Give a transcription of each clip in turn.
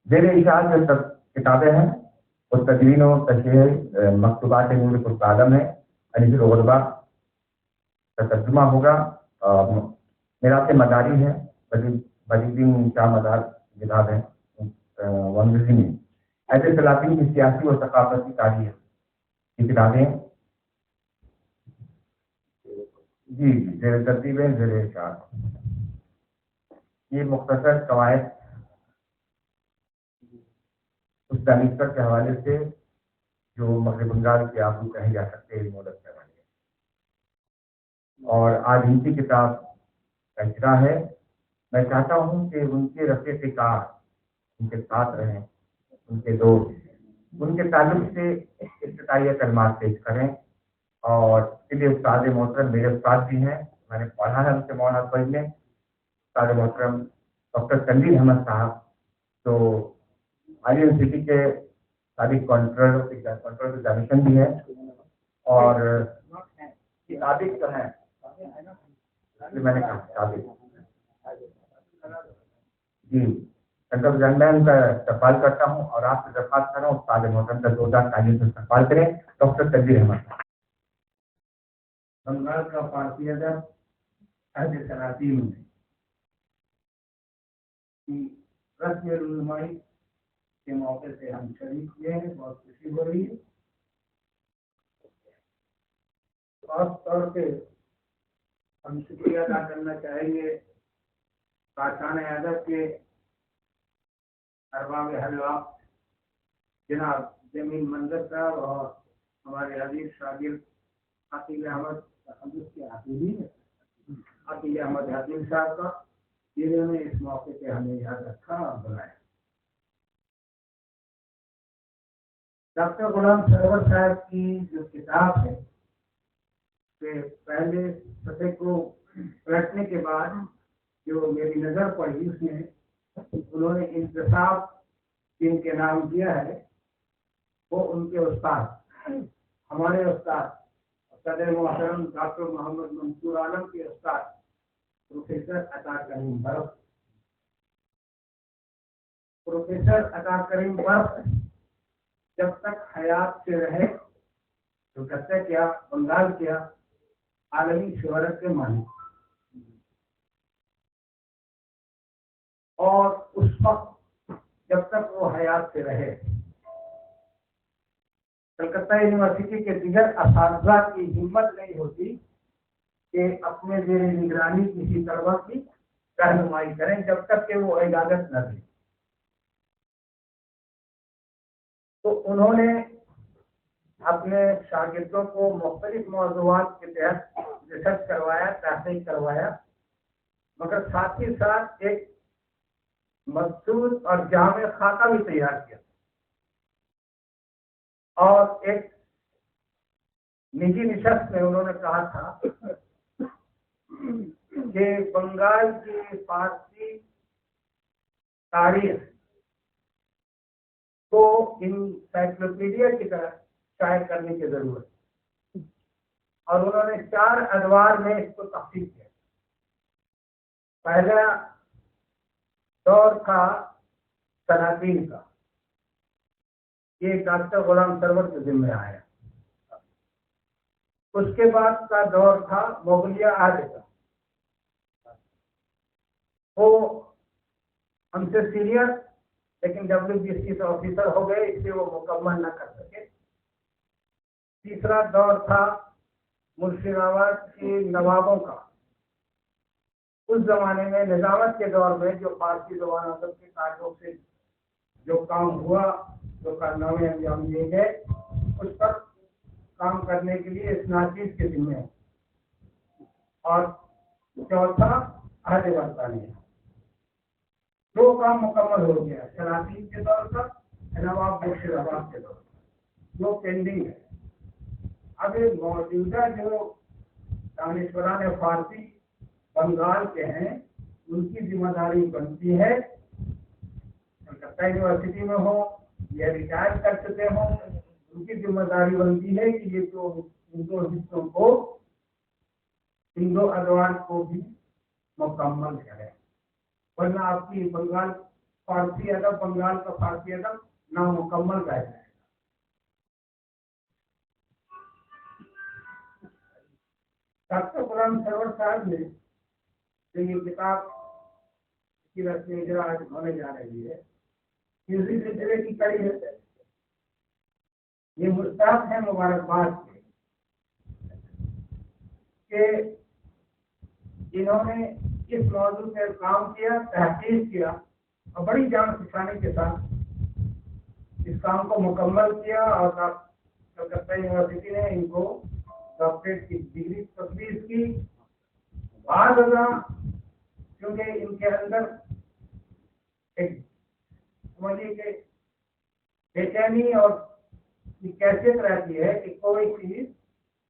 زیر اشاعت جو سب کتابیں ہیں وہ تدوین و تشریح مکتوبات نور قطب عالم ہے، انیس الغربا کا ترجمہ ہوگا، میراث مداری ہے، بدیدین شاہ مدار کتاب ہے، میں ایسے سلاطین کی سیاسی و ثقافتی تاریخ کی کتابیں جی زیر ترتیب ہے، زیر اشاعت یہ مختصر قواعد اس دانشور کے حوالے سے جو مغرب بنگال کے آبو کہے جا سکتے ہیں مولت کے حوالے، اور آج ان کی کتاب کا اجرا ہے۔ میں چاہتا ہوں کہ ان کے رفیق کار ان کے ساتھ رہیں، ان کے دوست ان کے تعلق سے افتتاحیہ کلمات پیش کریں، اور اس لیے استاد محترم میرے استاد بھی ہیں، میں نے پڑھا ہے ان سے مولانا کالج میں، استاد محترم ڈاکٹر تنویر احمد صاحب جو آئی یونیورسٹی کے سابق کانٹرول ایگزامینیشن بھی ہیں، اور سابق جو ہیں میں نے کہا سابق جی سینٹرل جنرل کا استقبال کرتا ہوں، اور آپ سے درخواست کر رہا ہوں استاد محترم کا زوردار تعلیم سے استقبال کریں، ڈاکٹر تنویر احمد صاحب۔ بنگال کا فارسی ادب عہد سلاطین میں رسم رونمائی کے موقع سے ہم شریک ہوئے ہیں، بہت خوشی ہو رہی ہے۔ خاص طور پہ ہم شکریہ ادا کرنا چاہیں گے کاشان ادب کے ارباب حلوا جناب جمیل منظر صاحب اور ہمارے عزیز شاگرد عقیل احمد عقیل احمد حکیم صاحب کا، جنہوں نے اس موقع پہ ہمیں یاد رکھا اور بلایا۔ ڈاکٹر غلام سرور صاحب کی جو کتاب ہے کہ پہلے صفحے کو پلٹنے کے بعد جو میری نظر پڑی اس میں انہوں نے انتصاب جن کے نام دیا ہے وہ ان کے استاد ہمارے استاد صدر محترم ڈاکٹر محمد منصور عالم کے استاد پروفیسر عطا کریم برق۔ پروفیسر عطا کریم برق جب تک حیات سے رہے تو کہتے کیا بنگال کیا عالمی شہرت کے مالک، اور اس وقت جب تک وہ حیات سے رہے کلکتہ یونیورسٹی کے دیگر اساتذہ کی ہمت نہیں ہوتی کہ اپنے زیر نگرانی کسی طلبہ کی رہنمائی کریں جب تک کہ وہ اجازت نہ دیں۔ تو انہوں نے اپنے شاگردوں کو مختلف موضوعات کے تحت ریسرچ کروایا، تحقیق کروایا، مگر ساتھ ہی ساتھ ایک مقصود اور جامع خاکہ بھی تیار کیا، اور ایک نجی نشست میں انہوں نے کہا تھا کہ بنگال کی فارسی تاریخ کو انسائکلوپیڈیا کی طرح شائع کرنے کی ضرورت ہے، اور انہوں نے 4 ادوار میں اس کو تقسیم کیا۔ پہلا دور تھا سلاطین کا، یہ ڈاکٹر غلام سرور کے ذمہ آیا۔ اس کے بعد کا دور تھا مغلیہ عہد کا، وہ ہم سے سینئر لیکن WBC سے آفیسر ہو گئے، اس لیے وہ مکمل نہ کر سکے۔ تیسرا دور تھا مرشدآباد کے نوابوں کا، اس زمانے میں نظامت کے دور میں جو فارسی زبان ادب کے تعلق سے جو کام ہوا، جو کارنامے انجام دیے گئے، اس پر کام کرنے کے لیے اس ناچیز کے ذمہ ہے۔ اور چوتھا عہد برطانیہ، 2 کام مکمل ہو گیا، سلاطین کے دور پر، نواب مرشدآباد کے دور پر، جو پینڈنگ ہے۔ اب موجودہ جو دانشوران فارسی بنگال کے ہیں ان کی ذمہ داری بنتی ہے، کلکتہ یونیورسٹی میں ہو یا ریٹائر کر چکے ہوں، ان کی ذمہ داری بنتی ہے کہ یہ تو ان 2 حصوں کو، ان 2 ادوار کو بھی مکمل کریں، ورنہ آپ کی بنگال فارسی ادب، بنگال کا فارسی ادب نامکمل رہ جائے گا۔ ڈاکٹر غلام سرور صاحب نے جو یہ کتاب کی رسم اجرا آج ہونے جا رہی ہے، اسی سلسلے کی کڑی ہے۔ یہ مستحق ہے مبارکباد کے کہ انہوں نے اس موضوع پر کام کیا، تحقیق کیا اور بڑی جان فشانی کے ساتھ اس کام کو مکمل کیا، اور کلکتہ یونیورسٹی نے ان کو ڈاکٹریٹ کی ڈگری تفویض کی۔ بعض ازاں کیونکہ ان کے اندر ایک سمجھیے کہ بے چینی اور کیفیت رہتی ہے کہ کوئی چیز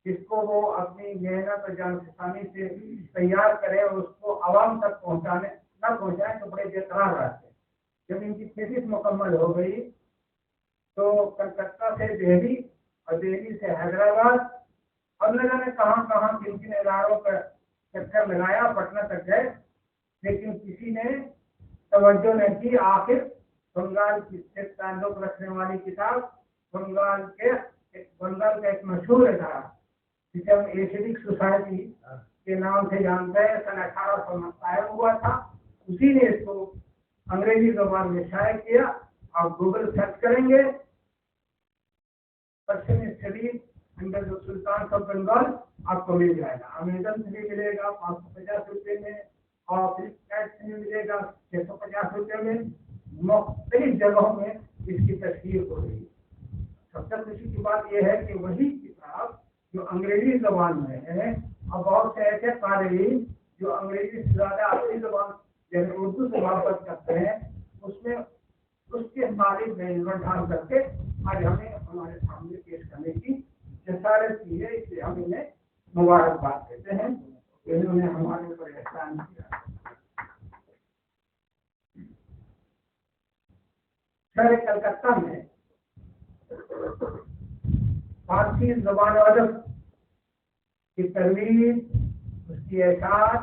جس کو وہ اپنی محنت اور جان فشانی سے تیار کرے اور اس کو عوام تک پہنچائے تو بڑے بے قرار رہتے ہیں۔ جب ان کی تھیسس مکمل ہو گئی تو کلکتہ سے دہلی اور دہلی سے حیدرآباد اور نہ جانے کہاں کہاں کن کن اداروں کا چکر لگایا، پٹنہ تک گئے، لیکن کسی نے توجہ نہیں کی۔ آخر بنگال سے تعلق رکھنے والی کتاب بنگال کا ایک مشہور ادارہ جسے ہم ایشیٹک سوسائٹی کے نام سے جانتے ہیں، سن 1800 میں قائم ہوا تھا، اسی نے اس کو انگریزی زبان میں شائع کیا۔ آپ گوگل سرچ کریں گے Persian studies under the Sultan of Bengal, آپ کو مل جائے گا۔ امیزن سے بھی ملے گا 550 روپے میں، اور فلپکارٹ سے بھی ملے گا 650 روپے میں۔ مختلف جگہوں میں اس کی تشہیر ہو رہی ہے۔ سب سے خوشی کی بات یہ ہے کہ وہی کتاب جو انگریزی زبان میں ہے، اور بہت سے ایسے قارئین جو انگریزی سے زیادہ اپنی زبان یعنی اردو سے محبت کرتے ہیں، اس میں اس کے مالک نے ڈھال کر کے آج ہمیں ہمارے سامنے پیش کرنے کی جسارت کی ہے۔ اس لیے ہم انہیں مبارکباد دیتے ہیں، انہوں نے ہمارے اوپر احسان کیا۔ شہر کلکتہ میں فارسی زبان و ادب کی ترویج، اس کی اشاعت،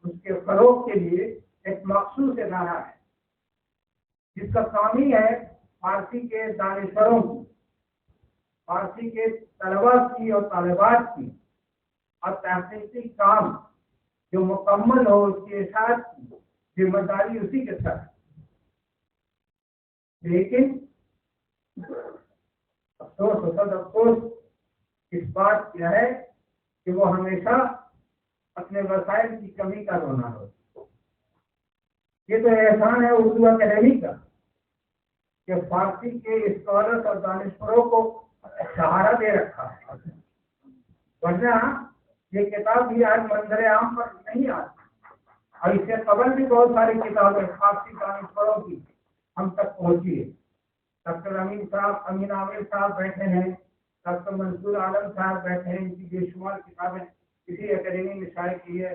اس کے فروغ کے لیے ایک مخصوص ادارہ ہے جس کا کام ہی ہے فارسی کے دانشوروں کی، فارسی کے طلباء کی اور طالبات کی اور تحقیقی کام جو مکمل ہو، اس کی اشاعت کی ذمہ داری اسی کے ساتھ۔ لیکن افسوس اس بات کیا ہے کہ وہ ہمیشہ اپنے وسائل کی کمی کا رونا ہو۔ یہ تو احسان ہے اردو اکیڈمی کا کہ فارسی کے اسکالرس اور دانشوروں کو سہارا دے رکھا ہے، ورنہ یہ کتاب بھی آج منظر عام پر نہیں آتی۔ اور اس سے قبل بھی بہت ساری کتابیں فارسی دانشوروں کی ہم تک پہنچی ہے۔ ڈاکٹر امین عامر صاحب بیٹھے ہیں، ڈاکٹر منصور عالم صاحب بیٹھے ہیں، ان کی بے شمار کتابیں کسی اکیڈمی میں شائع کی ہے۔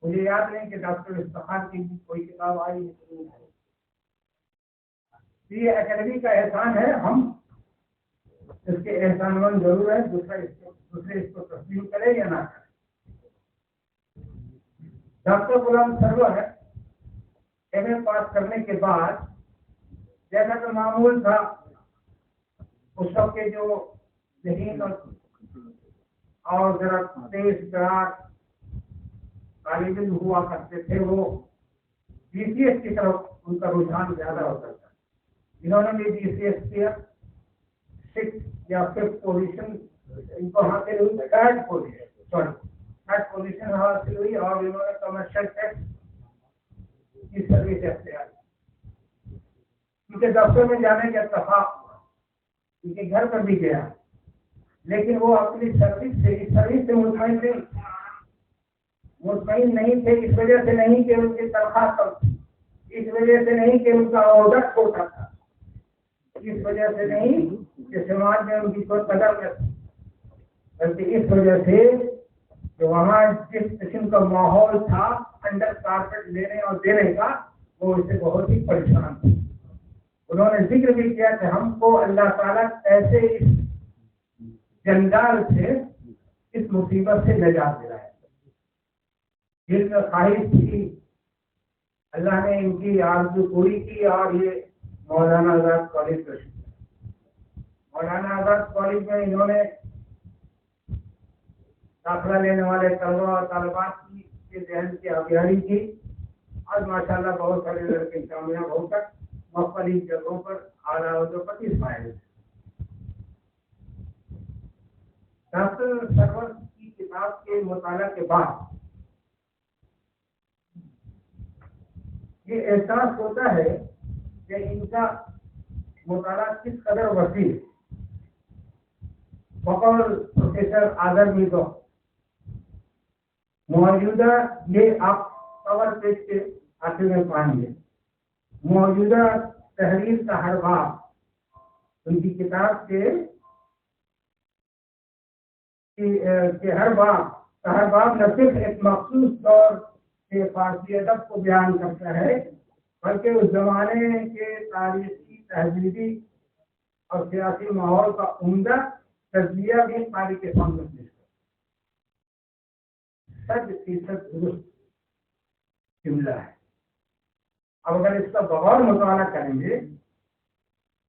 مجھے یاد نہیں کہ ڈاکٹر افتخار کی کوئی کتاب آئی ہے۔ یہ اکیڈمی کا احسان ہے، ہم اس کے احسان مند ضرور ہے، دوسرے اس کو تسلیم کرے یا نہ کرے۔ ڈاکٹر غلام سرور ایم اے پاس کرنے کے بعد جیسا کہ معمول تھا اس وقت کے جو ذہین اور ذرا تیز ترار طالب علم ہوا کرتے تھے، وہ بی سی ایس کی طرف ان کا رجحان زیادہ ہوتا تھا۔ انہوں نے بھی بی سی ایس کیا، 6 یا 5 پوزیشن ان کو حاصل ہوئی، 3rd پوزیشن حاصل ہوئی، اور انہوں نے کمرشل ٹیکس کی سروس اختیار کی۔ ان کے دفتر میں جانے کا اتفاق ہوا، ان کے گھر پر بھی گیا، لیکن وہ اپنی سروس سے مطمئن نہیں تھے۔ اس وجہ سے نہیں کہ ان کی تنخواہ کم تھی، اس وجہ سے نہیں کہ ان کا عہدہ چھوٹا تھا، اس وجہ سے نہیں کہ سماج میں ان کی کوئی قدر نہ تھی، بلکہ اس وجہ سے کہ وہاں جس قسم کا ماحول تھا انڈر کارپیٹ لینے اور دینے کا، وہ اس سے بہت ہی پریشان تھے۔ انہوں نے ذکر بھی کیا کہ ہم کو اللہ تعالیٰ ایسے اس جنجال سے، اس مصیبت سے نجات دلائے۔ دل میں خواہش تھی اللہ نے ان کی آرزو پوری کی اور یہ مولانا آزاد کالج کا مولانا آزاد کالج میں انہوں نے داخلہ لینے والے طلبہ اور طالبات کے ذہن کی آبیاری کی اور ماشاءاللہ بہت سارے لڑکے کامیاب ہو کر مختلف جگہوں پر اعلیٰ عہدوں پر فائل. ڈاکٹر سرور کی کتاب کے مطالعہ کے بعد یہ احساس ہوتا ہے کہ ان کا مطالعہ کس قدر وسیع ہے. بقول پروفیسر آدر میدو موجودہ یہ آپ کور پیج کے آخر میں پائیں گے. موجودہ تحریر کا ہر باب ان کی کتاب کے ہر باب نہ صرف ایک مخصوص دور کے فارسی ادب کو بیان کرتا ہے بلکہ اس زمانے کے تاریخی تہذیبی اور سیاسی ماحول کا عمدہ تجزیہ بھی قاری کے سامنے پیش کرتا ہے. 100% درست جملہ ہے. اب اگر اس کا بغور مطالعہ کریں گے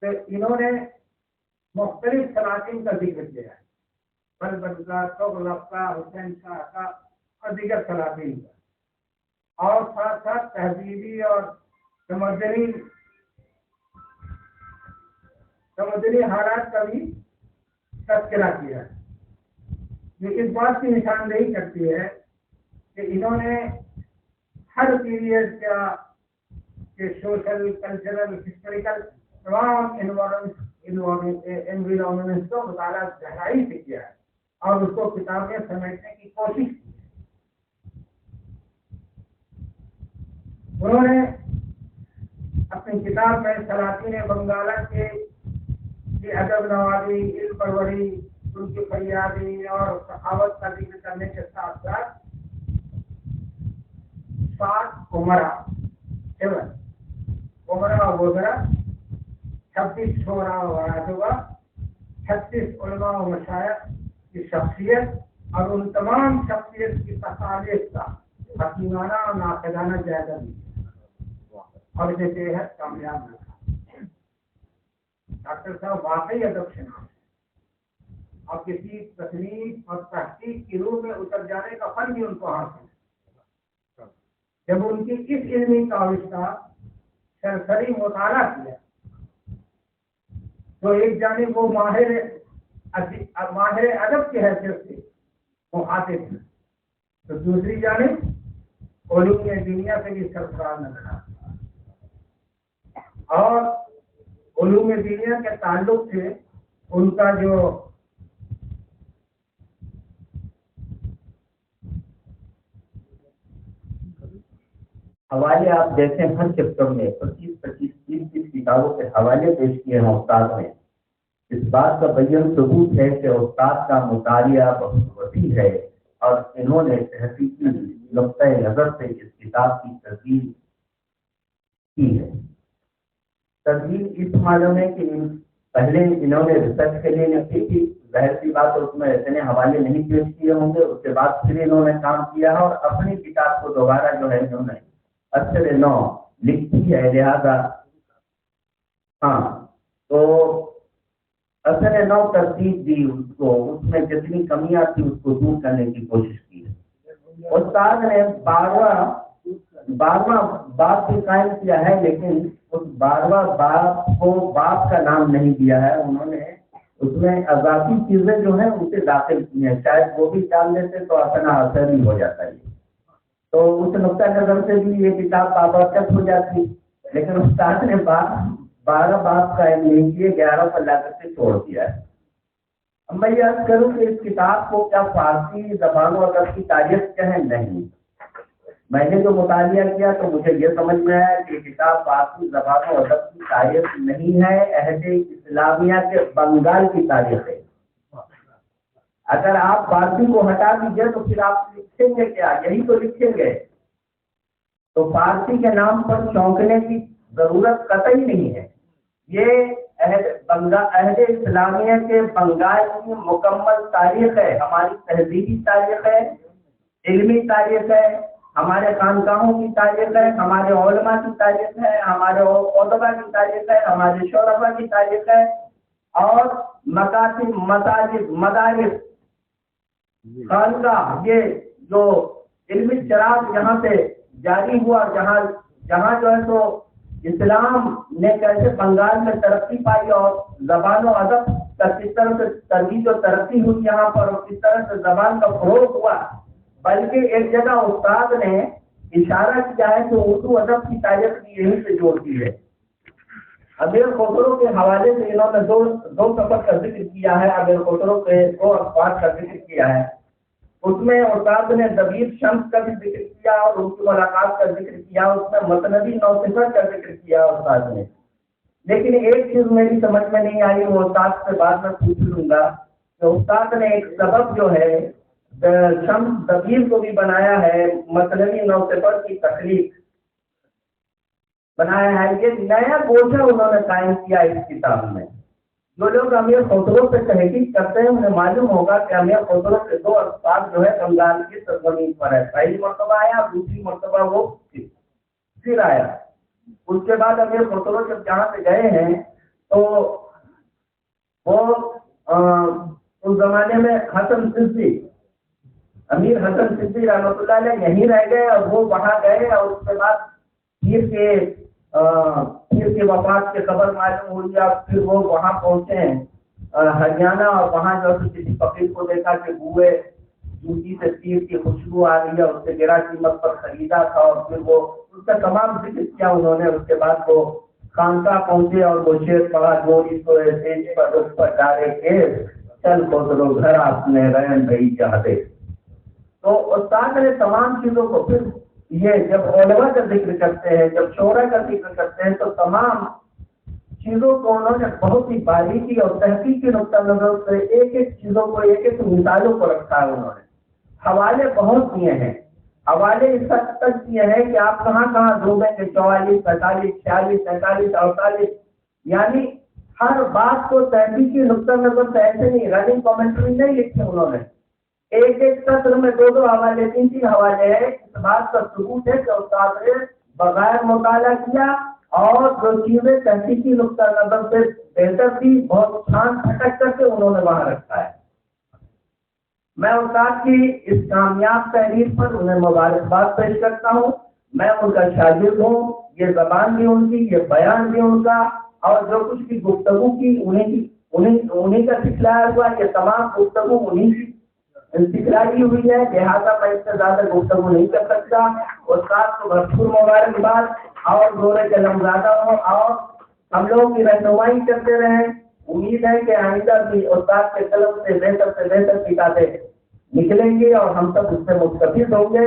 تو انہوں نے مختلف سلاطین کا ذکر کیا ہے. بلبلا، تغلق کا، حسین شاہ کا اور دیگر سلاطین کا، اور ساتھ ساتھ تہذیبی اور تمدنی حالات کا بھی تذکرہ کیا ہے. یہ اس بات کی نشاندہی کرتی ہے کہ انہوں نے ہر پیریڈ کا کہ سوشل، کلچرل، ہسٹوریکل تمام انوائرمنٹ کو مطالعہ گہرائی سے کیا ہے اور اس کو کتاب میں سمیٹنے کی کوشش کی. انہوں نے اپنی کتاب میں سلاطین بنگالہ کے ادب نوازی، علم پروری، ان کی فریادی اور سخاوت کا ذکر کرنے کے ساتھ ساتھ 7 عمرہ و وزرا، 26 شعراء و ادبا، 36 علماء و مشائخ کی شخصیت اور ان تمام شخصیت کی تصاویر کا حکیمانہ اور ناقدانہ جائزہ لیا اور اسے بےحد کامیاب رکھا. ڈاکٹر صاحب واقعی ادب شناس اور کسی تصنیف اور تحقیق کی روح میں اتر جانے کا فن بھی ان کو حاصل ہے. جب ان کی اس علمی کاوش کا سرسری مطالعہ کیا تو ایک جانب وہ ماہر ادب کی حیثیت سے مخاطب ہیں تو دوسری جانب علوم دنیا سے بھی سرفراز نظر آتا ہے اور علوم دنیا کے تعلق سے ان کا جو حوالے آپ دیکھیں ہر چیپٹر میں 25-30 کتابوں کے حوالے پیش کیے ہیں استاد نے. اس بات کا بیان ثبوت ہے کہ استاد کا مطالعہ بہت وسیع ہے اور انہوں نے تحقیقی نقطۂ نظر سے اس کتاب کی تدوین کی ہے. تدوین اس معلوم ہے کہ پہلے انہوں نے ریسرچ کے لیے لکھی تھی، ظاہر سی بات اس میں اتنے حوالے نہیں پیش کیے ہوں گے. اس کے بعد پھر انہوں نے کام کیا ہے اور اپنی کتاب کو دوبارہ جو ہے انہوں نے اثر نو لکھی ہے. لہذا تو اثر نو ترتیب دی اس کو، اس میں جتنی کمیاں تھی اس کو دور کرنے کی کوشش کی ہے. استاد نے 12واں باب بھی قائم کیا ہے لیکن اس 12واں باب کو باب کا نام نہیں دیا ہے. انہوں نے اس میں اضافی چیزیں جو ہیں اسے داخل کی ہیں، شاید وہ بھی ڈال دیتے تو اپنا اثر ہی ہو جاتا ہے. تو اس نقطۂ نظر سے بھی یہ کتاب بابرکت ہو جاتی، لیکن استاد نے 12 باب قائم نہیں کیے، 11 پر لا کر کے چھوڑ دیا ہے. اب میں یہ عرض کروں کہ اس کتاب کو کیا فارسی زبان و ادب کی تاریخ کہیں؟ نہیں. میں نے جو مطالعہ کیا تو مجھے یہ سمجھ میں آیا کہ کتاب فارسی زبان و ادب کی تاریخ نہیں ہے، عہد اسلامیہ کے بنگال کی تاریخ ہے. اگر آپ فارسی کو ہٹا دیجیے تو پھر آپ لکھیں گے کیا؟ یہی تو لکھیں گے. تو فارسی کے نام پر چونکنے کی ضرورت قطعی نہیں ہے. یہ عہد اسلامیہ کے بنگال کی مکمل تاریخ ہے، ہماری تہذیبی تاریخ ہے، علمی تاریخ ہے، ہمارے خانقاہوں کی تاریخ ہے، ہمارے علماء کی تاریخ ہے، ہمارے ادبا کی تاریخ ہے، ہمارے شعراء کی تاریخ ہے، اور مکاتب، مساجد، مدارس، خانقاہ، یہ جو علمی چراغ یہاں سے جاری ہوا، جہاں جو ہے تو اسلام نے کیسے بنگال میں ترقی پائی اور زبان و ادب کا کس طرح سے ترویج و ترقی ہوئی یہاں پر، اور کس طرح سے زبان کا فروغ ہوا۔ بلکہ ایک جگہ استاد نے اشارہ کیا ہے کہ اردو ادب کی تاریخ بھی یہیں سے جوڑتی ہے۔ امیر خسرو کے حوالے سے انہوں نے دو سفر کا ذکر کیا ہے، امیر خسرو کے 2 اخبار کا ذکر کیا ہے۔ اس میں استاد نے دبیر شمس کا بھی ذکر کیا اور ان کی ملاقات کا ذکر کیا، اس میں متنبی نوصفہ کا ذکر کیا استاد نے۔ لیکن ایک چیز میری سمجھ میں نہیں آئی، وہ استاد سے بعد میں پوچھ لوں گا، کہ استاد نے ایک سبب جو ہے شمس دبیر کو بھی بنایا ہے، متنبی نوصفہ کی تخلیق بنایا ہے، یہ نیا گوشہ انہوں نے قائم کیا اس کتاب میں۔ جو لوگ امیر خسرو پہ تحقیق کرتے ہیں انہیں معلوم ہوگا کہ امیر خسرو کے 2 الفاظ جو ہے بنگال کی سرزمین پر ہے، پہلی مرتبہ آیا، دوسری مرتبہ وہ پھر آیا۔ اس کے بعد امیر خسرو جب جہاں سے گئے ہیں تو وہ اس زمانے میں حسن سدی، امیر حسن سدی رحمۃ اللہ علیہ یہیں رہ گئے، اور وہ وہاں گئے، اور اس کے بعد پیر کی وفات کی خبر معلوم ہوئی، اور پھر وہ وہاں پہنچے ہریانہ، اور وہاں جو کسی فقیر کو دیکھا کہ بوئے جوتی سے پیر کی خوشبو آ رہی ہے، اس سے گرا قیمت پر خریدا تھا، اور پھر وہ اس کا تمام ذکر کیا انہوں نے۔ اس کے بعد وہ خانقاہ پہنچے اور وہ شعر پڑھا، گوری تو تیز پر اس پر ڈالے کے چل خسرو گھر اپنے رہن رہی چاہتے۔ تو استاد نے تمام چیزوں کو، پھر یہ جب علماء کا ذکر کرتے ہیں، جب شعراء کا ذکر کرتے ہیں، تو تمام چیزوں کو انہوں نے بہت ہی باریکی اور تحقیقی نقطہ نظر سے ایک ایک چیزوں کو، ایک ایک مثالوں کو رکھا ہے انہوں نے۔ حوالے بہت دیے ہیں، حوالے اس حد تک دیے ہیں کہ آپ کہاں کہاں ڈھونڈیں گے، 44، 45، 46، 47، 48، یعنی ہر بات کو تحقیقی نقطہ نظر سے ایسے نہیں، رننگ کامنٹری نہیں لکھے انہوں نے، ایک ایک سطر میں 2 حوالے، 3 حوالے ہیں۔ اس بات کا ثبوت ہے کہ استاد نے بغیر مطالعہ کیا، اور جو چیزیں تحقیقی نقطہ نظر سے بہتر تھی، بہت چھان پھٹک کر کے انہوں نے وہاں رکھا ہے۔ میں استاد کی اس کامیاب تحریر پر انہیں مبارکباد پیش کرتا ہوں۔ میں ان کا شاگرد ہوں، یہ زبان بھی ان کی، یہ بیان بھی ان کا، اور جو کچھ بھی گفتگو کی انہیں کا سکھلایا ہوا، یہ تمام گفتگو انہیں کی سکھلائی ہوئی ہے، لہٰذا میں اس سے زیادہ گفتگو نہیں کر سکتا۔ استاد کو بھرپور مبارکباد اور دورے قلم زیادہ ہوں، اور ہم لوگ کی رہنمائی کرتے رہیں۔ امید ہے کہ آئندہ بھی استاد کے قلم سے بہتر کتابیں نکلیں گی، اور ہم سب اس سے مستفید ہوں گے۔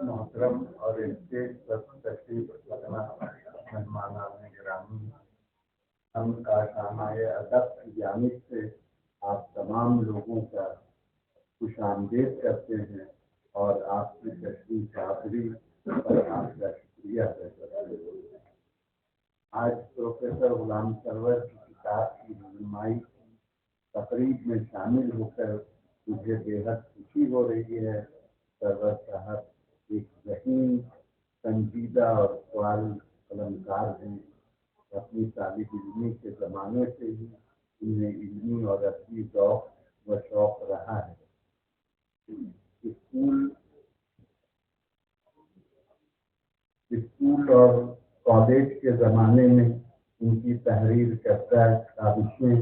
محترم اور اسٹیج پر تشریف رکھنا مہمانان گرامی، ہم کاشانۂ ادب کی جانب سے آپ تمام لوگوں کا خوش آمدید کرتے ہیں، اور آپ کی تشریف آوری پر آپ کا شکریہ ادا کرتے ہیں۔ آج پروفیسر غلام سرور کی کتاب کی رونمائی تقریب میں شامل ہو کر مجھے بے حد خوشی ہو رہی ہے۔ سرور صاحب ایک ذہین، سنجیدہ اور سوال قلمکار ہیں۔ اپنی طالب علمی کے زمانے سے ہی انہیں علمی اور ادبی ذوق و شوق رہا ہے۔ اسکول اور کالج کے زمانے میں ان کی تحریر کردہ کاوشیں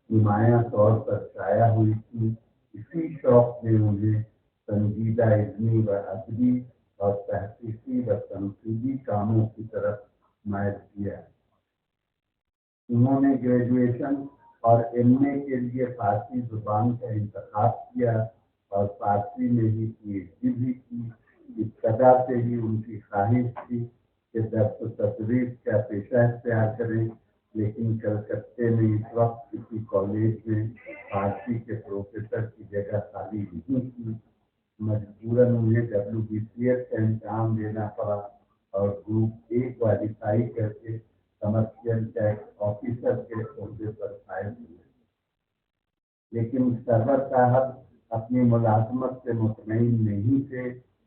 نمایاں طور پر شائع ہوئی تھی۔ اسی شوق نے انہیں سنجیدہ علمی و ادبی اور تحقیقی و تنقیدی کاموں کی طرف مائل کیا۔ انہوں نے گریجویشن اور MA کے لیے فارسی زبان کا انتخاب کیا اور فارسی میں ہی PhD بھی کی۔ ابتدا سے ہی ان کی خواہش تھی کہ درس و تدریس کا پیشہ اختیار کریں، لیکن کلکتے میں اس وقت کسی کالج میں فارسی کے پروفیسر کی جگہ خالی نہیں تھی۔ مجبوراً انہیں WBCS کا امتحان دینا پڑا اور گروپ A کوالیفائی کر کے کمرشل ٹیکس آفیسر کے عہدے پر فائز ہوئے۔ لیکن سرور صاحب اپنی ملازمت سے مطمئن نہیں تھے،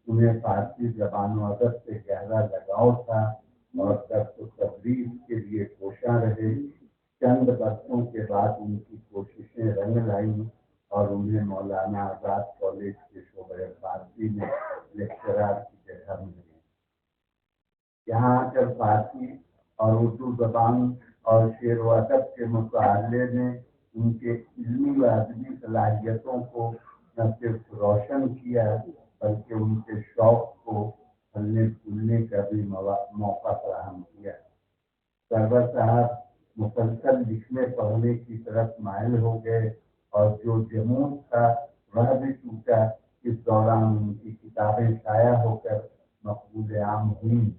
انہیں فارسی زبان و ادب سے گہرا لگاؤ تھا اور درس و تدریس کے لیے کوشاں رہے۔ چند برسوں کے بعد ان کی کوششیں رنگ لائیں اور انہیں مولانا آزاد کالج کے شعبہ فارسی میں لیکچرار کی جگہ ملی۔ یہاں آ کر فارسی اور اردو زبان اور شعر و ادب کے مطالعے نے ان کے علمی و ادبی صلاحیتوں کو نہ صرف روشن کیا بلکہ ان کے شوق کو پھلنے پھولنے کا بھی موقع فراہم کیا۔ سرور صاحب مسلسل لکھنے پڑھنے کی طرف مائل ہو گئے اور جو جمود تھا وہ بھی ٹوٹا۔ اس دوران ان کی کتابیں شائع ہو کر مقبول عام ہوئیں۔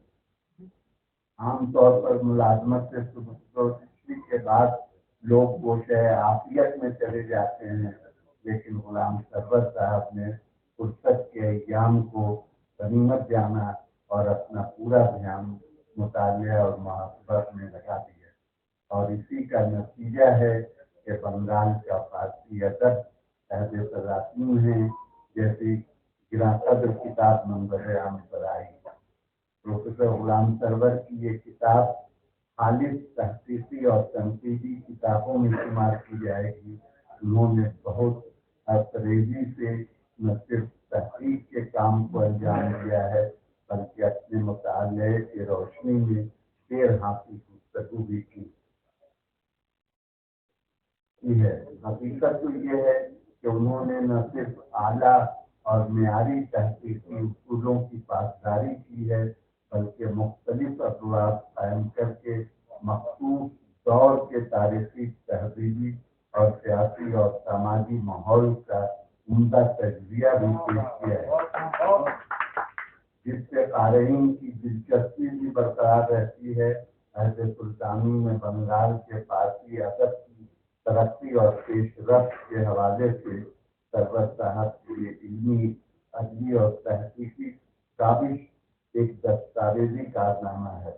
عام طور پر ملازمت سے سرخرو کے بعد لوگ گوشۂ عافیت میں چلے جاتے ہیں، لیکن غلام سرور صاحب نے فرصت کے ایام کو غنیمت جانا اور اپنا پورا دھیان مطالعہ اور محاسبت میں لگا دیا، اور اسی کا نتیجہ ہے کہ بنگال کا فارسی ادب عہد سلاطین ہیں جیسی گراں قدر کتاب منظر عام پر آئی۔ پروفیسر غلام سرور کی یہ کتاب خالص تحقیقی اور تنقیدی کتابوں میں شمار کی جائے گی۔ انہوں نے بہت تیزی سے نہ صرف تحقیق کے کام کو انجام دیا ہے بلکہ اپنے مطالعے کی روشنی میں شعر حافظ گفتگو بھی کی ہے۔ حقیقت تو یہ ہے کہ انہوں نے نہ صرف اعلیٰ اور معیاری تحقیقی اصولوں کی پاسداری کی ہے بلکہ مختلف ابواب قائم کر کے مخصوص دور کے تاریخی، تہذیبی اور سیاسی اور سماجی ماحول کا عمدہ تجزیہ بھی پیش کیا ہے، جس سے قارئین کی دلچسپی بھی برقرار رہتی ہے۔ عہد سلطانی میں بنگال کے فارسی ادب کی ترقی اور پیش رفت کے حوالے سے سرور صاحب کے لیے علمی، ادبی اور تحقیقی کاوش ایک دستاویزی کارنامہ ہے۔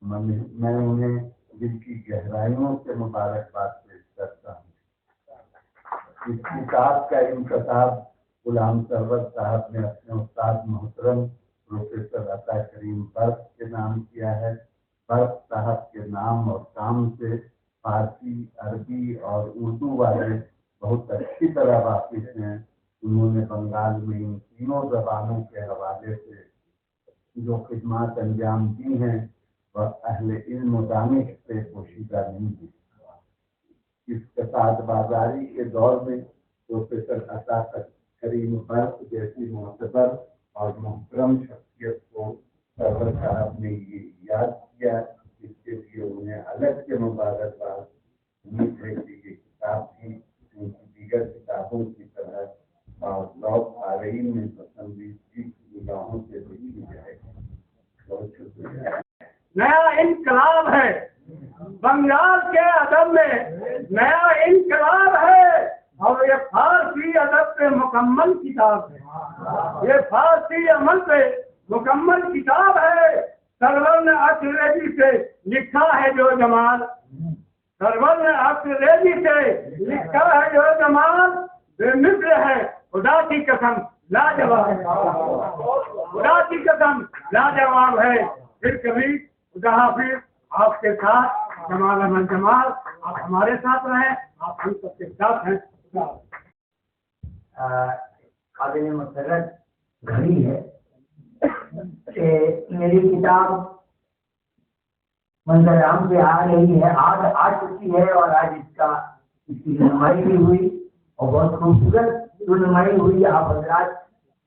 میں انہیں دل کی گہرائیوں سے مبارکباد پیش کرتا ہوں۔ اس کتاب کا انتخاب غلام سرور صاحب نے اپنے استاد محترم پروفیسر عطا کریم برق کے نام کیا ہے۔ برق صاحب کے نام اور کام سے فارسی، عربی اور اردو والے بہت اچھی طرح واقف ہیں۔ انہوں نے بنگال میں ان تینوں زبانوں کے حوالے سے جو خدمات انجام دی ہیں وہ اہل علم و دانش سے پوشیدہ نہیں دی۔ اس کساد بازاری کے دور میں پروفیسر عطا کریم برق جیسی معتبر اور محترم شخصیت کو سرور صاحب نے یہ یاد کیا، جس کے لیے انہیں الگ سے مبارکباد۔ امید ہے کہ یہ کتاب بھی ان کی دیگر کتابوں کی طرح اور ذوق قارئین میں پسندیدگی کی نگاہوں سے دیکھی جائے گی۔ بہت شکریہ۔ نیا انقلاب ہے بنگال کے ادب میں، نیا انقلاب ہے، اور یہ فارسی ادب پہ مکمل کتاب ہے، یہ فارسی عمل پہ مکمل کتاب ہے۔ سرور نے انگریزی سے لکھا ہے جو جمال، سرور نے انگریزی سے لکھا ہے جو جمال بے مثل ہے، خدا کی قسم لاجواب ہے، خدا کی قسم لاجواب ہے۔ پھر کبھی خدا حافظ، آپ کے ساتھ جمال احمد جمال، آپ ہمارے ساتھ رہیں، آپ ہم سب کے ساتھ ہیں۔ قابل مسرت گھڑی ہے کہ میری کتاب منظر عام پہ آ رہی ہے، آج آ چکی ہے، اور آج اس کی رونمائی بھی ہوئی اور بہت خوبصورت رونمائی ہوئی۔ آپ حضرات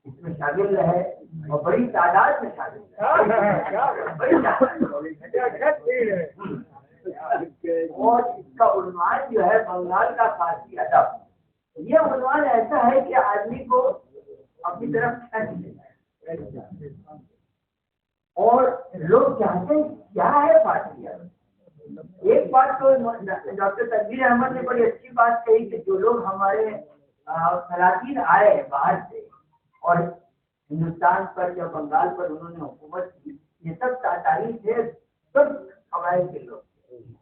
اس میں شامل رہے اور بڑی تعداد میں شامل رہے، بڑی تعداد اور اس کا عنوان جو ہے بنگال کا فارسی ادب. یہ عنوان ایسا ہے کہ آدمی کو اپنی طرف کھینچ لیتا ہے اور لوگ چاہتے ہیں کیا ہے فارسی ادب. ایک بات تو ڈاکٹر تنویر احمد نے بڑی اچھی بات کہی کہ جو لوگ ہمارے سلاطین آئے باہر سے اور ہندوستان پر یا بنگال پر انہوں نے حکومت کی، یہ سب تاتاری تھے، سب قبائل کے لوگ.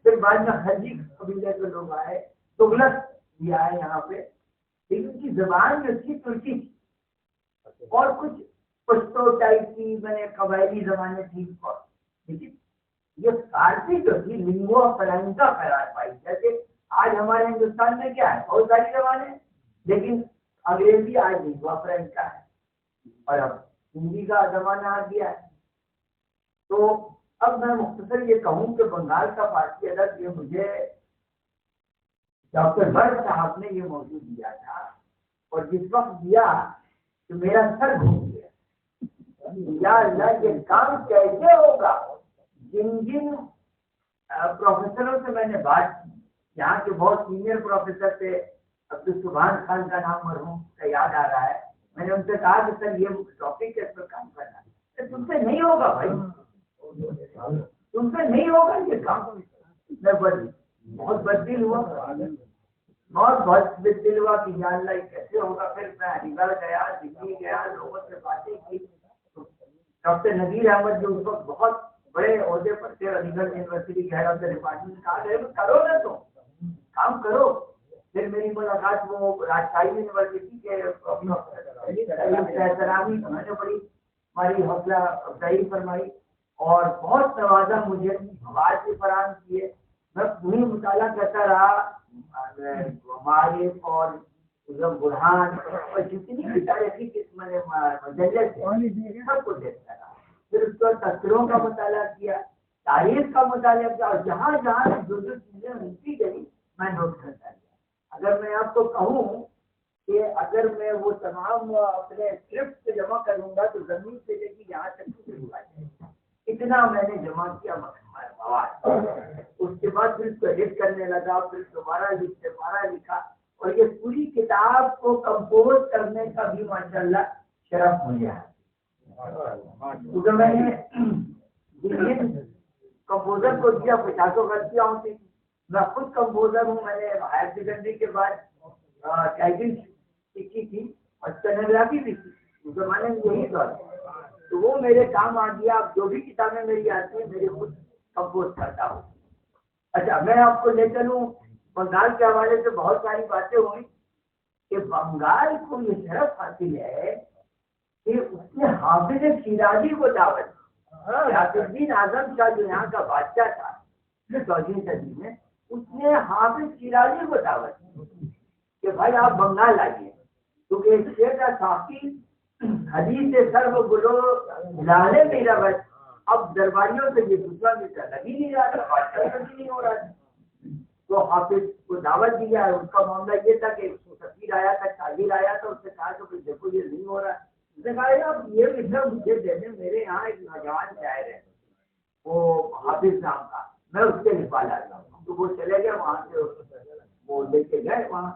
پھر بعد میں خلجی قبیلے کے لوگ آئے، تغلق بھی آئے یہاں پہ، لیکن ان کی زبان جو تھی ترکی تھی اور کچھ پشتو ٹائپ کی میں نے قبائلی زبانیں تھیں. لیکن یہ فارسی جو تھی لنگوا فرنکا قرار پائی. جیسے آج ہمارے ہندوستان میں کیا ہے، بہت ساری زبانیں، لیکن انگریزی آج لنگوا فرنکا ہے اور اب ہندی کا زمانہ آ گیا ہے. تو اب میں مختصر یہ کہوں کہ بنگال کا فارسی ادب یہ مجھے ڈاکٹر بٹ صاحب نے یہ موضوع دیا تھا، اور جس وقت دیا تو میرا سر گھوم گیا. یا اللہ یہ کام کیسے ہوگا؟ جن پروفیسروں سے میں نے بات کی، یہاں کے بہت سینئر پروفیسر تھے، عبدالسبحان خان کا نام مرحوم کا یاد آ رہا ہے، میں نے ان سے کہا کہ سر یہ ٹاپک ہے، اس پر کام کرنا ہے. تم سے نہیں ہوگا بھائی، تم سے نہیں ہوگا یہ کام. میں بہت بددل ہوا، بہت بددل ہوا کہ یا اللہ یہ کیسے ہوگا. پھر میں علی گڑھ گیا، دلی گیا، لوگوں سے باتیں کی. ڈاکٹر نذیر احمد جو اس وقت بہت بڑے عہدے پر تھے، علی گڑھ یونیورسٹی کے ہیڈ آف دا ڈپارٹمنٹ، کہا کرو نا تم کام کرو. پھر میری ملاقات وہ راجشاہی یونیورسٹی کے احترامی، انہوں نے بڑی ہماری حوصلہ افزائی فرمائی اور بہت نوازا مجھے، آواز بھی فراہم کیے. میں پوری مطالعہ کرتا رہا، معارف اور برہان اور جتنی بھی تاریخی قسم مجلے تھے سب کو دیکھتا رہا. پھر اس پر تذکروں کا مطالعہ کیا، تاریخ کا مطالعہ کیا، اور جہاں جہاں جو چیزیں ملتی گئی میں نوٹ کرتا گیا. اگر میں آپ کو کہوں کہ اگر میں وہ تمام اپنے اسکرپٹ سے جمع کروں گا تو زمین سے لے کے یہاں تک شروع آ جائے گا. اتنا میں نے جمع کیا مواد. اس کے بعد پھر اس کو ایڈٹ کرنے لگا، پھر دوبارہ لکھا، اور یہ پوری کتاب کو کمپوز کرنے کا بھی ماشاءاللہ شرف ہو گیا. کیونکہ میں نے جن کمپوزر کو دیا 50 غلطیاں ہوتی. میں خود کمپوزر ہوں، میں نے ہائر سیکنڈری کے بعد ٹائپنگ سیکھی تھی اور اسٹینوگرافی بھی کی. اس زمانے میں یہی تھا، تو وہ میرے کام آ گیا. اب جو بھی کتابیں میری آتی ہیں میرے خود کمپوز کرتا ہوں. اچھا، میں آپ کو لے چلوں بنگال کے حوالے سے. بہت ساری باتیں ہوئی کہ بنگال کو یہ شرف حاصل ہے کہ اس نے حافظ شیرازی کو دعوت دی. حافظ الدین اعظم شاہ جو یہاں کا بادشاہ تھا 14ویں صدی میں، اس نے حافظ شیرازی کو دعوت دی کہ بھائی آپ بنگال آئیے، کیونکہ ایک شعر کا ساقی حدیث سرو گلو لالے میرا بس. اب درباریوں سے یہ دوسرا میٹر لگ ہی نہیں رہا تھا، بادشاہ نہیں ہو رہا تھا. تو حافظ کو دعوت دیا ہے. اس کا معاملہ یہ تھا کہ سفیر آیا تھا، تاجر آیا تھا، اس نے کہا کہ دیکھو یہ نہیں ہو رہا. اس نے کہا اب یہ مطلب مجھے دے دیں، میرے یہاں ایک نوجوان شاعر ہے وہ حافظ نام کا، میں اس کے لکھوا لاتا ہوں. تو وہ چلے گئے وہاں سے، وہ لے کے گئے وہاں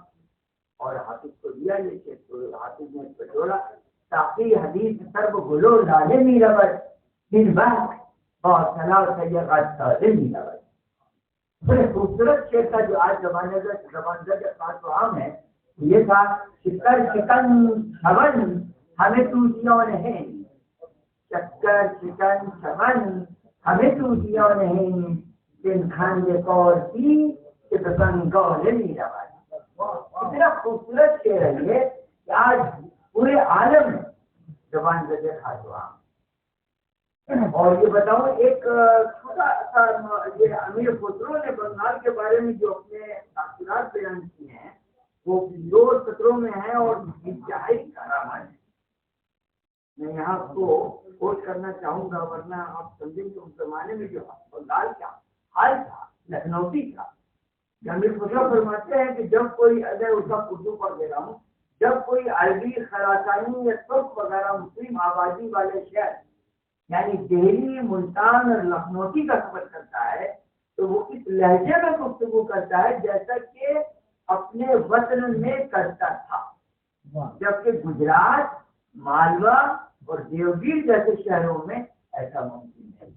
اور حافظ کو دیا یہ شعر. تو حافظ نے اس پہ ڈولا، تاقی حدیث سرب گلو لالے میرا بس دن بات بہت سلام سید. بڑے خوبصورت شعر تھا جو آج زمانے کا عام ہے. یہ تھا شکر شکن چھون ہمیں توتیوں نہیں، شکر شکن چھون ہمیں توتیوں نہیں، دن کھانے کور کی کہ بسن گولے نہیں رہا. اتنا خوبصورت شعر ہے یہ کہ آج پورے عالم میں زبان زد خاص. اور یہ بتاؤں ایک چھوٹا سا، یہ امیر خسرو نے بنگال کے بارے میں جو اپنے تاثرات بیان کیے ہیں وہ 2 سطروں میں ہیں اور انتہائی کارآمد ہے. میں یہاں کو کوٹ کرنا چاہوں گا، ورنہ آپ سمجھیں کہ اس زمانے میں جو بنگال کا حال تھا لکھنؤی تھا. امیر خسرو فرماتے ہیں کہ جب کوئی اگر اس کا اردو پڑھ دے رہا ہوں، جب کوئی عربی خراسانی یا ترک وغیرہ مسلم آبادی والے شہر یعنی دہلی، ملتان اور لکھنؤ کا سفر کرتا ہے تو وہ اس لہجے میں گفتگو کرتا ہے جیسا کہ اپنے وطن میں کرتا تھا، جبکہ گجرات، مالوا اور دیوگیر جیسے شہروں میں ایسا ممکن ہے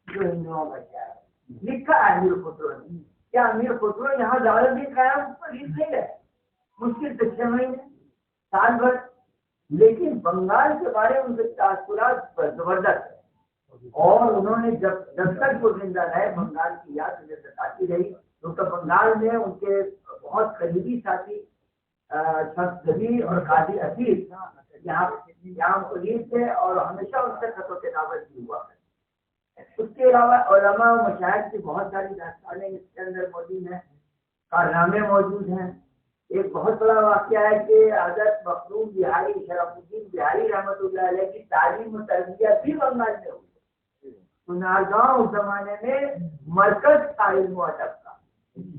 جو ہندوؤں کا کیا ہے لکھا ہے امیر خسرو نے. کیا امیر خسرو یہاں دارالدین قیام پر نہیں گئے؟ مشکل سے 6 مہینے، سال بھر. لیکن بنگال کے بارے میں ان کے تاثرات زبردست ہے، اور انہوں نے جب تک وہ زندہ رہے بنگال کی یاد انہیں ستاتی رہی، کیونکہ بنگال میں ان کے بہت قریبی ساتھی شمس زبیر اور قاضی عتیق یہاں قریب تھے اور ہمیشہ ان سے خط و کتابت بھی ہوا ہے. اس کے علاوہ علماء و مشاہد کی بہت ساری داستانیں اس کے اندر موجود ہیں، کارنامے موجود ہیں. ایک بہت بڑا واقعہ ہے کہ حضرت مخدوم بہاری شرف الدین بہاری رحمۃ اللہ علیہ کی تعلیم و تربیت بھی بنگال میں ہوئی. سنارگاؤں اس زمانے میں مرکز تھا علم و ادب کا،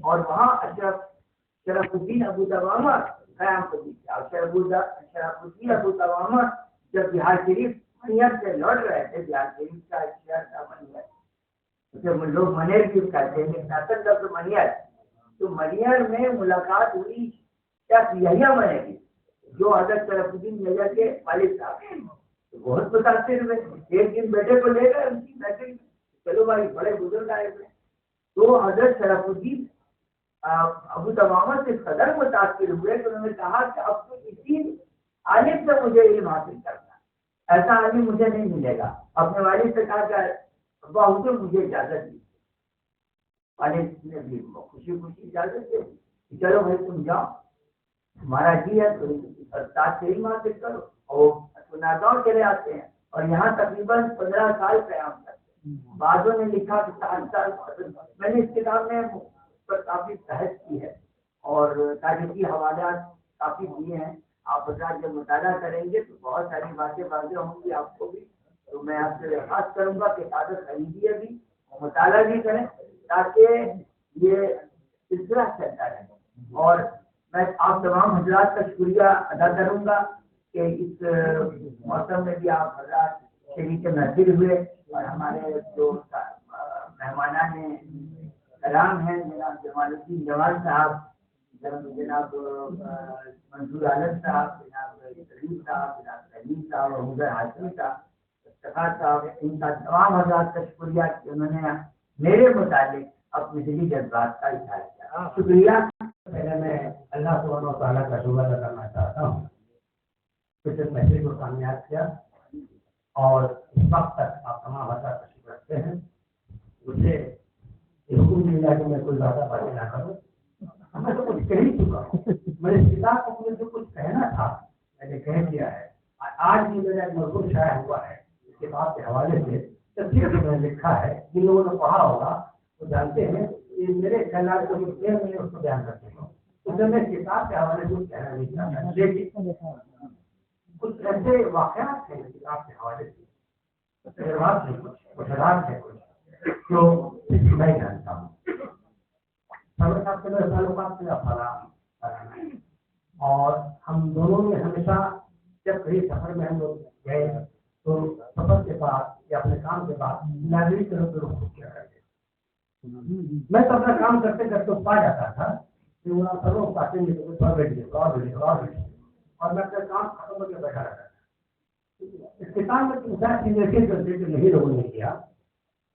اور وہاں شرف الدین ابو تمامہ قیام پذیر تھا. اور شرف الدین ابو تمامہ جب بہار شریف منیر سے لوٹ رہے تھے، بہار شریف کا شہر تھا منیر، اسے لوگ منیر بھی کہتے ہیں لیکن اصل لفظ منیر. تو منیر میں ملاقات ہوئی شیخ یحییٰ منیر کی، جو حضرت شرف الدین یحییٰ کے والد صاحب ہیں. بہت متاثر ہوئے. ایک دن بیٹے کو لے گئے ان کی میٹنگ، چلو بھائی بڑے بزرگ آئے ہوئے. تو حضرت شرف الدین ابو تمامہ سے قدر متاثر ہوئے کہ انہوں نے کہا کہ اب تو اسی عالم سے مجھے علم حاصل کرنا ہے، ایسا عالم مجھے نہیں ملے گا. اپنے والد سے کہا کہ ابا حضور مجھے اجازت دی. والد نے بھی خوشی اجازت دے دی، چلو بھائی تم جاؤ، تمہارا جی ہے تو استاد سے علم حاصل کرو. اور سنارگاؤں چلے آتے ہیں اور یہاں تقریباً 15 سال قیام کرتے ہیں. بعضوں نے لکھا کہ 7 سال. میں نے اس کتاب میں پر کافی بحث کی ہے اور تاریخی حوالات کافی دیے ہیں. آپ حضرات جب مطالعہ کریں گے تو بہت ساری باتیں واضح ہوں گی آپ کو بھی. تو میں آپ سے درخواست کروں گا کہ کتابیں خریدیے بھی اور مطالعہ بھی کریں تاکہ یہ سلسلہ چلتا رہے. اور میں آپ تمام حضرات کا شکریہ ادا کروں گا کہ اس موسم میں بھی آپ حضرات شریک محفل ہوئے اور ہمارے جو مہمانان کلام ہیں جناب جمال الدین جواد صاحب، جناب منظور عالم صاحب، جناب سلیم صاحب، جناب سلیم صاحب اور حضر حاشمی صاحب، افتخار صاحب، ان کا تمام حضرات کا شکریہ کہ انہوں نے میرے متعلق اپنے دلی جذبات کا اظہار کیا. شکریہ. پہلے میں اللہ سبحانہ و تعالیٰ کا شکر ادا کرنا چاہتا ہوں کہ محفل کو کامیاب کیا اور اس وقت تک آپ تمام حضرات تشریف رکھتے ہیں. مجھے حکم ملا کہ میں کوئی زیادہ باتیں نہ کروں. میں تو کچھ کہہ ہی چکا ہوں. میں اس کتاب کو مجھے جو کچھ کہنا تھا میں نے کہہ دیا ہے. آج بھی میرا ایک مضمون شائع ہوا ہے اس کتاب کے حوالے سے تفسیر میں نے لکھا ہے. جن لوگوں نے پڑھا ہوگا وہ جانتے ہیں کہ میرے خیالات کو میں اس کو بیان کرتے ہوں. اس میں کتاب کے حوالے سے کچھ کہنا نہیں چاہتا، لیکن کچھ ایسے واقعات ہیں کتاب کے حوالے سے تجربات ہیں، کچھ حالات ہیں جو میں جانتا ہوں. سر صاحب کے میرے تعلقات سے افراد اور ہم دونوں نے ہمیشہ جب کہیں سفر میں ہم لوگ گئے تو سفر کے بعد یا اپنے کام کے بعد لائبریری کی طرف رخ کیا کرتے. میں تو اپنا کام کرتے کرتے پا جاتا تھا کہ وہ سروں پاتے ہیں اور میں اپنا کام ختم کر کے بیٹھا رہتا تھا. اس کتاب میں کچھ چیزیں ایسی کرتے کہ نہیں لوگوں نے کیا.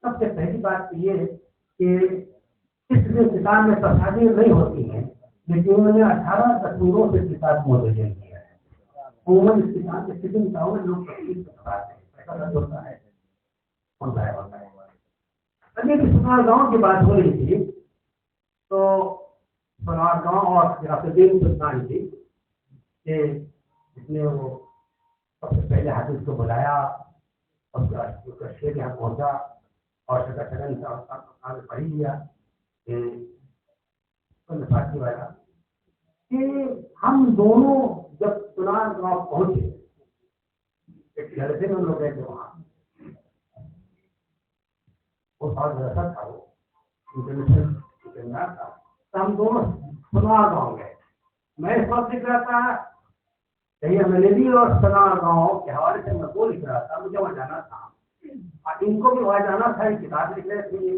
سب سے پہلی بات یہ کہ اس کتاب میں تصاویر نہیں ہوتی ہیں لیکن انہوں نے 18 تصویروں سے کتاب موڈیشن کیا ہے. عموماً اس کتاب کے سٹنگ ٹاؤن لوگ تصویر بتاتے ہیں ایسا درد ہوتا ہے ہوتا ہے. سنار گاؤں کی بات ہو رہی تھی تو سنار گاؤں اور سیاستین سلطان جی کہ جس نے وہ سب سے پہلے حافظ کو بلایا اور شیر یہاں پہنچا اور شکن صاحب پڑھی لیا ساتھی والا کہ ہم دونوں جب سنار گاؤں پہنچے ایک جلسے میں لوگ گئے تھے وہاں بہت جلسہ تھا وہ انٹرنیشنل تھا تو ہم دونوں سنار گاؤں گئے. میں اس وقت لکھ رہا تھا کہیں میں نے بھی اور سنار گاؤں کے حوالے سے میں وہ لکھ رہا تھا. مجھے وہاں جانا تھا اور ان کو بھی وہاں جانا تھا. کتاب لکھ رہے تھے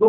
2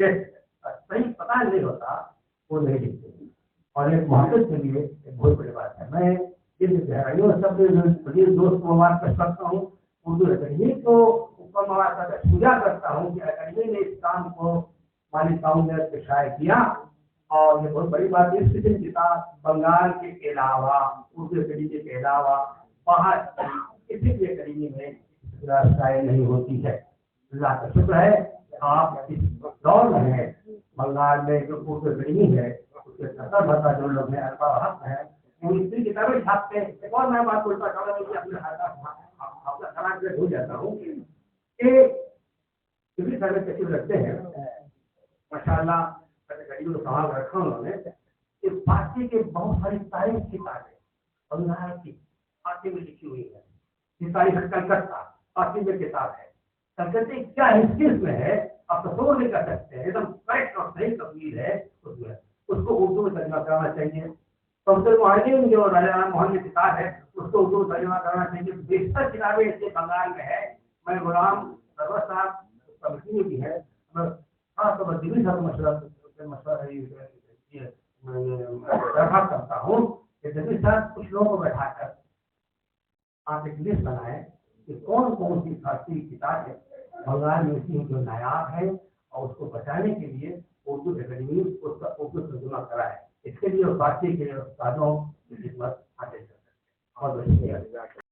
صحیح پتہ نہیں ہوتا وہ نہیں لکھتے، اور ایک محبت کے لیے ایک بہت بڑی بات ہے۔ میں ان گہرائیوں سب پلیز دوست کو بات کر سکتا ہوں اردو اکیڈمی کو اوپر مواد کا پوجا کرتا ہوں کہ اکیڈمی نے اس کام کو مالی تعاون سے شائع کیا، اور یہ بہت بڑی بات ہے۔ اس قسم کی کتاب بنگال کے علاوہ، اردو اکیڈمی کے علاوہ باہر کسی بھی اکیڈمی میں شائع نہیں ہوتی ہے۔ اللہ کا شکر ہے کہ آپ اس دور میں ہیں، بنگال میں جو اردو اکیڈمی ہے اس کے سطح بتا جو لوگ ہیں الفا حق ہیں وہ اتنی کتابیں چھاپتے ہیں۔ ایک اور میں بات بولتا چاہوں کہ اپنے اپنا خراب سے بھول جاتا ہوں کہ کسی سروس تشریف رکھتے ہیں ماشاء اللہ غریب سوال رکھا انہوں نے کہ فارسی کے بہت ساری تاریخ کتابیں بنگال کی فارسی میں لکھی ہوئی ہے۔ یہ تاریخ کلکتہ فارسی میں کتاب ہے۔ کلکتے کیا ہسٹریز میں ہے آپ تصور نہیں کر سکتے ہیں، ایک دم کریکٹ اور صحیح تصویر ہے اس میں، اس کو اردو میں ترجمہ کرنا چاہیے۔ پروفیسر معاہدین جو راجا رام موہن کی کتاب ہے اس کو اردو میں ترجمہ کرنا چاہیے۔ بیشتر کتابیں ایسے بنگال میں ہے۔ میں غلام سرور صاحب کمیٹی میں بھی ہے، خاص طور پر دلی صاحب درخواست کرتا ہوں کہ دلی صاحب کچھ لوگوں کو بیٹھا کر آپ ایک لسٹ بنائیں کہ کون کون سی فارسی کتاب ہے بنگال میں اسی جو نایاب ہے، اور اس کو بچانے کے لیے اردو اکیڈمی اس کا اردو ترجمہ کرائے۔ اس کے لیے فارسی کے استادوں کی خدمت حاصل کر سکتے ہیں۔ بہت بہت شکریہ۔